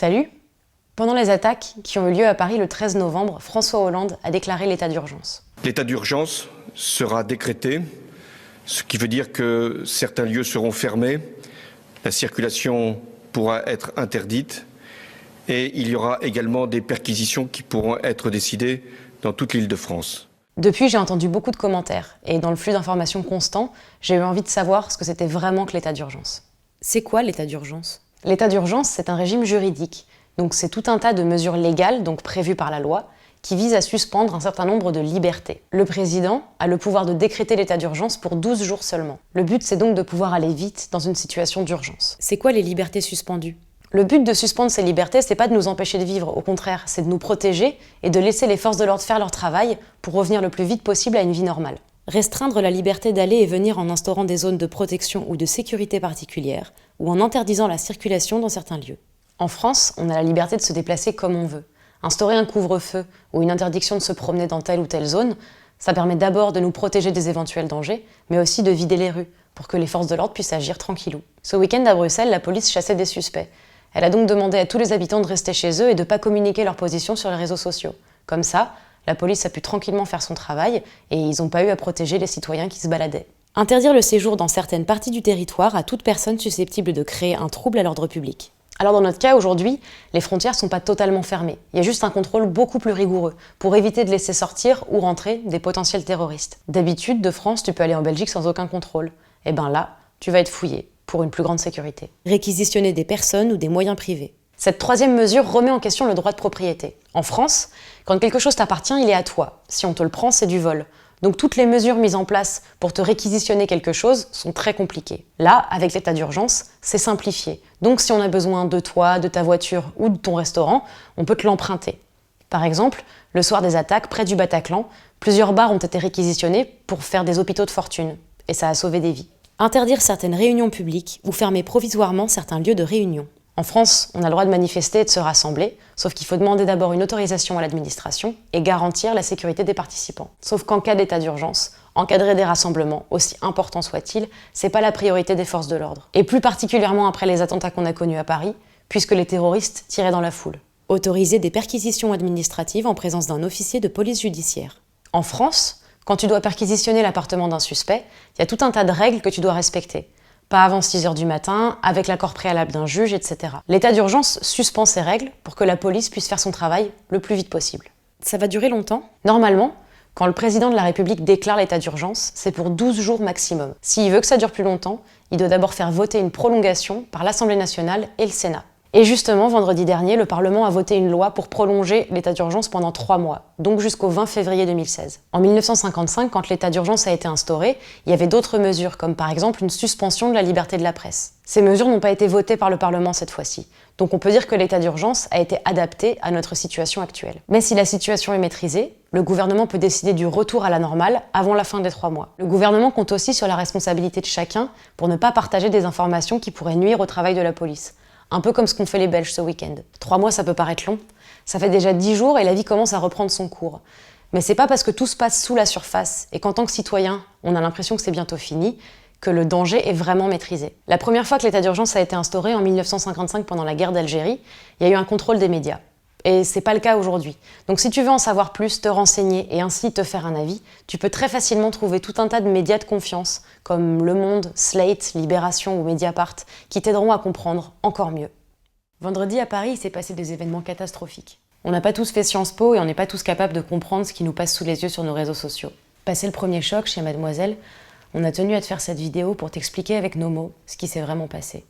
Salut! Pendant les attaques qui ont eu lieu à Paris le 13 novembre, François Hollande a déclaré l'état d'urgence. L'état d'urgence sera décrété, ce qui veut dire que certains lieux seront fermés, la circulation pourra être interdite et il y aura également des perquisitions qui pourront être décidées dans toute l'Île-de-France. Depuis, j'ai entendu beaucoup de commentaires et dans le flux d'informations constant, j'ai eu envie de savoir ce que c'était vraiment que l'état d'urgence. C'est quoi l'état d'urgence ? L'état d'urgence, c'est un régime juridique. Donc c'est tout un tas de mesures légales, donc prévues par la loi, qui visent à suspendre un certain nombre de libertés. Le président a le pouvoir de décréter l'état d'urgence pour 12 jours seulement. Le but, c'est donc de pouvoir aller vite dans une situation d'urgence. C'est quoi les libertés suspendues ? Le but de suspendre ces libertés, c'est pas de nous empêcher de vivre, au contraire, c'est de nous protéger et de laisser les forces de l'ordre faire leur travail pour revenir le plus vite possible à une vie normale. Restreindre la liberté d'aller et venir en instaurant des zones de protection ou de sécurité particulières, ou en interdisant la circulation dans certains lieux. En France, on a la liberté de se déplacer comme on veut. Instaurer un couvre-feu ou une interdiction de se promener dans telle ou telle zone, ça permet d'abord de nous protéger des éventuels dangers, mais aussi de vider les rues, pour que les forces de l'ordre puissent agir tranquillou. Ce week-end à Bruxelles, la police chassait des suspects. Elle a donc demandé à tous les habitants de rester chez eux et de ne pas communiquer leur position sur les réseaux sociaux. Comme ça, la police a pu tranquillement faire son travail et ils n'ont pas eu à protéger les citoyens qui se baladaient. Interdire le séjour dans certaines parties du territoire à toute personne susceptible de créer un trouble à l'ordre public. Alors dans notre cas aujourd'hui, les frontières sont pas totalement fermées. Il y a juste un contrôle beaucoup plus rigoureux pour éviter de laisser sortir ou rentrer des potentiels terroristes. D'habitude, de France, tu peux aller en Belgique sans aucun contrôle. Et ben là, tu vas être fouillé pour une plus grande sécurité. Réquisitionner des personnes ou des moyens privés. Cette troisième mesure remet en question le droit de propriété. En France, quand quelque chose t'appartient, il est à toi. Si on te le prend, c'est du vol. Donc toutes les mesures mises en place pour te réquisitionner quelque chose sont très compliquées. Là, avec l'état d'urgence, c'est simplifié. Donc si on a besoin de toi, de ta voiture ou de ton restaurant, on peut te l'emprunter. Par exemple, le soir des attaques près du Bataclan, plusieurs bars ont été réquisitionnés pour faire des hôpitaux de fortune. Et ça a sauvé des vies. Interdire certaines réunions publiques ou fermer provisoirement certains lieux de réunion. En France, on a le droit de manifester et de se rassembler, sauf qu'il faut demander d'abord une autorisation à l'administration et garantir la sécurité des participants. Sauf qu'en cas d'état d'urgence, encadrer des rassemblements, aussi importants soient-ils, c'est pas la priorité des forces de l'ordre. Et plus particulièrement après les attentats qu'on a connus à Paris, puisque les terroristes tiraient dans la foule. Autoriser des perquisitions administratives en présence d'un officier de police judiciaire. En France, quand tu dois perquisitionner l'appartement d'un suspect, il y a tout un tas de règles que tu dois respecter. Pas avant 6 h du matin, avec l'accord préalable d'un juge, etc. L'état d'urgence suspend ces règles pour que la police puisse faire son travail le plus vite possible. Ça va durer longtemps ? Normalement, quand le président de la République déclare l'état d'urgence, c'est pour 12 jours maximum. S'il veut que ça dure plus longtemps, il doit d'abord faire voter une prolongation par l'Assemblée nationale et le Sénat. Et justement, vendredi dernier, le Parlement a voté une loi pour prolonger l'état d'urgence pendant 3 mois, donc jusqu'au 20 février 2016. En 1955, quand l'état d'urgence a été instauré, il y avait d'autres mesures, comme par exemple une suspension de la liberté de la presse. Ces mesures n'ont pas été votées par le Parlement cette fois-ci, donc on peut dire que l'état d'urgence a été adapté à notre situation actuelle. Mais si la situation est maîtrisée, le gouvernement peut décider du retour à la normale avant la fin des 3 mois. Le gouvernement compte aussi sur la responsabilité de chacun pour ne pas partager des informations qui pourraient nuire au travail de la police. Un peu comme ce qu'ont fait les Belges ce week-end. 3 mois, ça peut paraître long. Ça fait déjà 10 jours et la vie commence à reprendre son cours. Mais c'est pas parce que tout se passe sous la surface et qu'en tant que citoyen, on a l'impression que c'est bientôt fini, que le danger est vraiment maîtrisé. La première fois que l'état d'urgence a été instauré, en 1955, pendant la guerre d'Algérie, il y a eu un contrôle des médias. Et c'est pas le cas aujourd'hui. Donc si tu veux en savoir plus, te renseigner et ainsi te faire un avis, tu peux très facilement trouver tout un tas de médias de confiance, comme Le Monde, Slate, Libération ou Mediapart, qui t'aideront à comprendre encore mieux. Vendredi à Paris, il s'est passé des événements catastrophiques. On n'a pas tous fait Sciences Po et on n'est pas tous capables de comprendre ce qui nous passe sous les yeux sur nos réseaux sociaux. Passé le premier choc chez Mademoiselle, on a tenu à te faire cette vidéo pour t'expliquer avec nos mots ce qui s'est vraiment passé.